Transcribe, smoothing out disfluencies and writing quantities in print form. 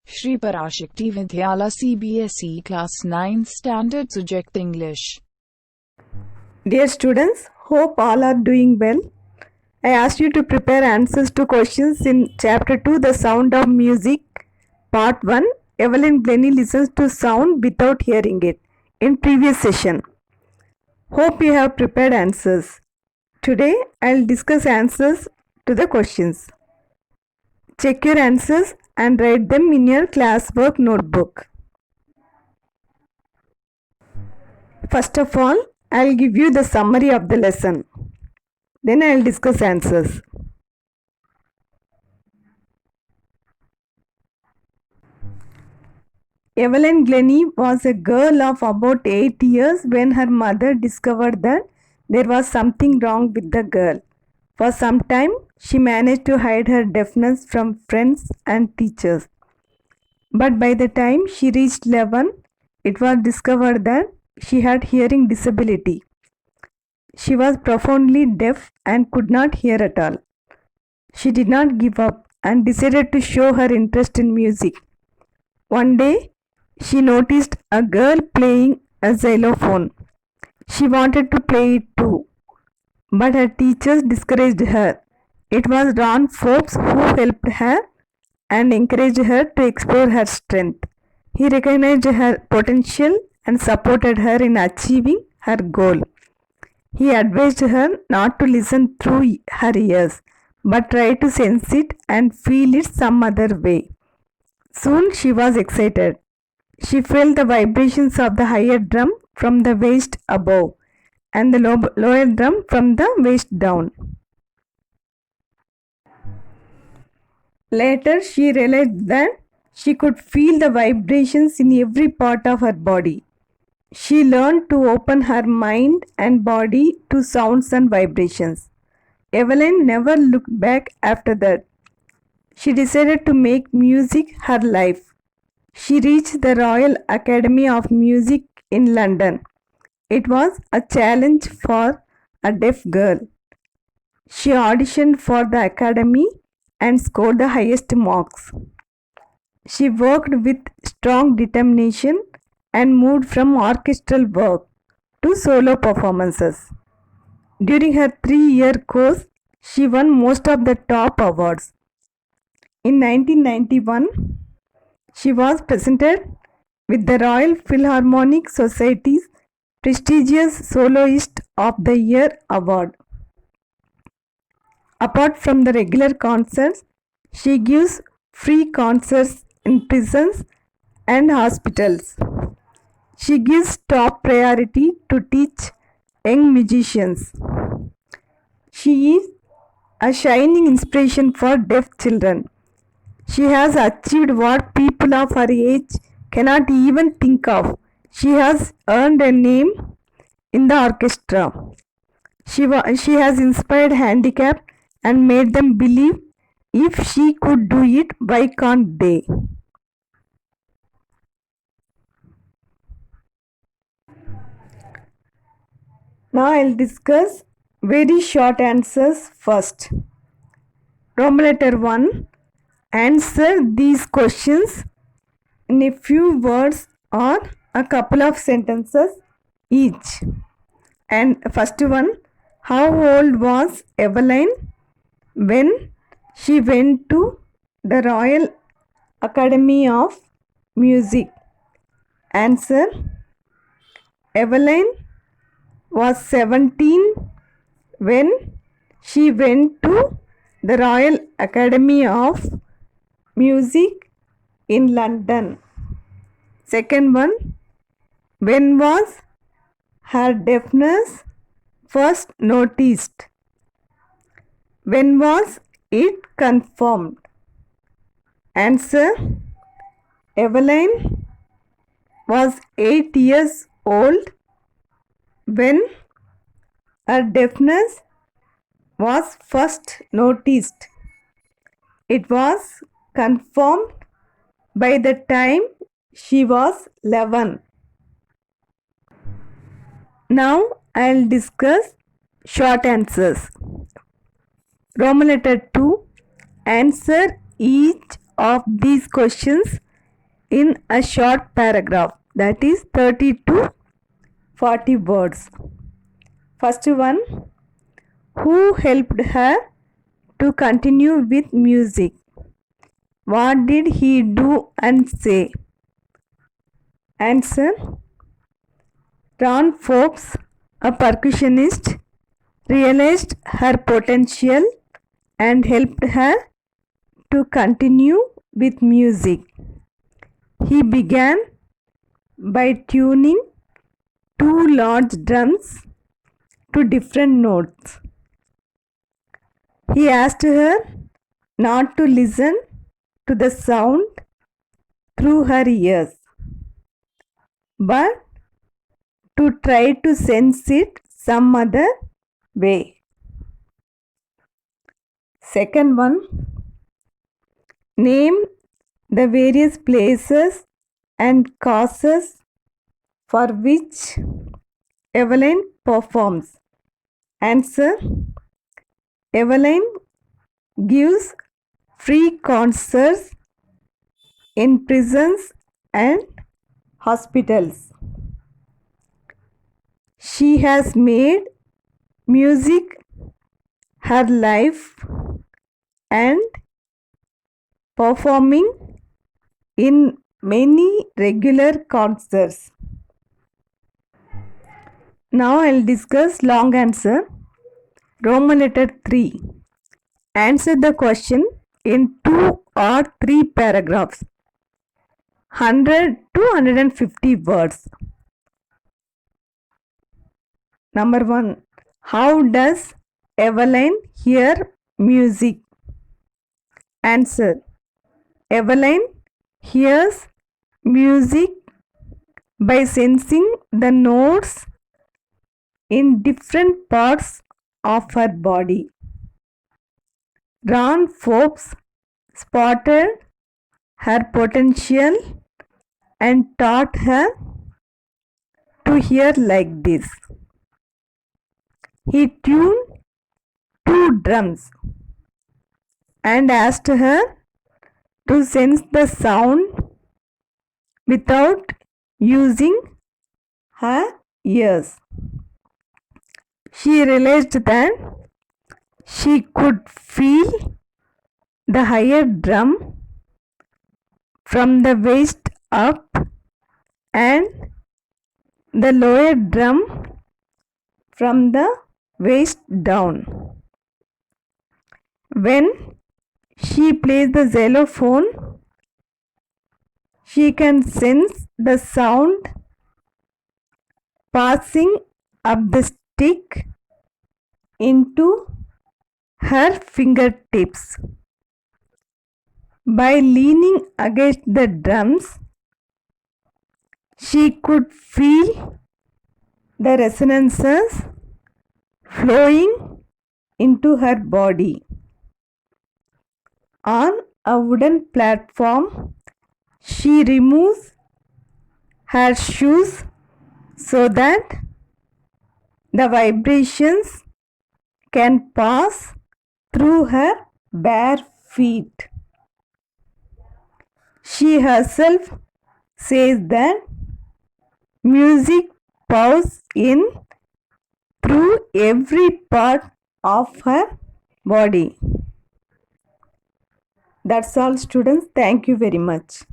Shri Parashakti Vidyala CBSE Class 9th Standard Subject English. Dear students, hope all are doing well. I asked you to prepare answers to questions in Chapter 2, The Sound of Music, Part 1. Evelyn Glennie listens to sound without hearing it in previous session. Hope you have prepared answers. Today, I'll discuss answers to the questions. Check your answers and write them in your classwork notebook. First of all, I'll give you the summary of the lesson. Then I'll discuss answers. Evelyn Glennie was a girl of about 8 years when her mother discovered that there was something wrong with the girl. For some time, she managed to hide her deafness from friends and teachers. But by the time she reached 11, it was discovered that she had hearing disability. She was profoundly deaf and could not hear at all. She did not give up and decided to show her interest in music. One day, she noticed a girl playing a xylophone. She wanted to play it too, but her teachers discouraged her. It was Ron Forbes who helped her and encouraged her to explore her strength. He recognized her potential and supported her in achieving her goal. He advised her not to listen through her ears, but try to sense it and feel it some other way. Soon she was excited. She felt the vibrations of the higher drum from the waist above and the lower drum from the waist down. Later, she realized that she could feel the vibrations in every part of her body. She learned to open her mind and body to sounds and vibrations. Evelyn never looked back after that. She decided to make music her life. She reached the Royal Academy of Music in London. It was a challenge for a deaf girl. She auditioned for the academy and scored the highest marks. She worked with strong determination and moved from orchestral work to solo performances. During her 3-year course, she won most of the top awards. In 1991, she was presented with the Royal Philharmonic Society's prestigious Soloist of the Year award. Apart from the regular concerts, she gives free concerts in prisons and hospitals. She gives top priority to teach young musicians. She is a shining inspiration for deaf children. She has achieved what people of her age cannot even think of. She has earned a name in the orchestra. She has inspired handicapped and made them believe if she could do it, why can't they? Now I'll discuss very short answers first. Roman letter 1. Answer these questions in a few words or a couple of sentences each. And first one, how old was Evelyn when she went to the Royal Academy of Music? Answer, Evelyn was 17 when she went to the Royal Academy of Music in London. Second one, when was her deafness first noticed? When was it confirmed? Answer, Evelyn was 8 years old when her deafness was first noticed. It was confirmed by the time she was 11. Now I'll discuss short answers. Roman letter 2. Answer each of these questions in a short paragraph, that is 30 to 40 words. First one, who helped her to continue with music? What did he do and say? Answer, Ron Forbes, a percussionist, realized her potential and helped her to continue with music. He began by tuning two large drums to different notes. He asked her not to listen to the sound through her ears, but to try to sense it some other way. Second one, name the various places and causes for which Evelyn performs. Answer, Evelyn gives free concerts in prisons and hospitals. She has made music her life and performing in many regular concerts. Now I'll discuss long answer. Roman letter 3. Answer the question in 2 or 3 paragraphs. 100 to 150 words. Number 1. How does Evelyn hear music? Answer, Evelyn hears music by sensing the notes in different parts of her body. Ron Forbes spotted her potential and taught her to hear like this. He tuned two drums and asked her to sense the sound without using her ears. She realized that she could feel the higher drum from the waist up and the lower drum from the waist down. When she plays the xylophone, she can sense the sound passing up the stick into her fingertips. By leaning against the drums, she could feel the resonances flowing into her body. On a wooden platform, she removes her shoes so that the vibrations can pass through her bare feet. She herself says that music pours in through every part of her body. That's all, students. Thank you very much.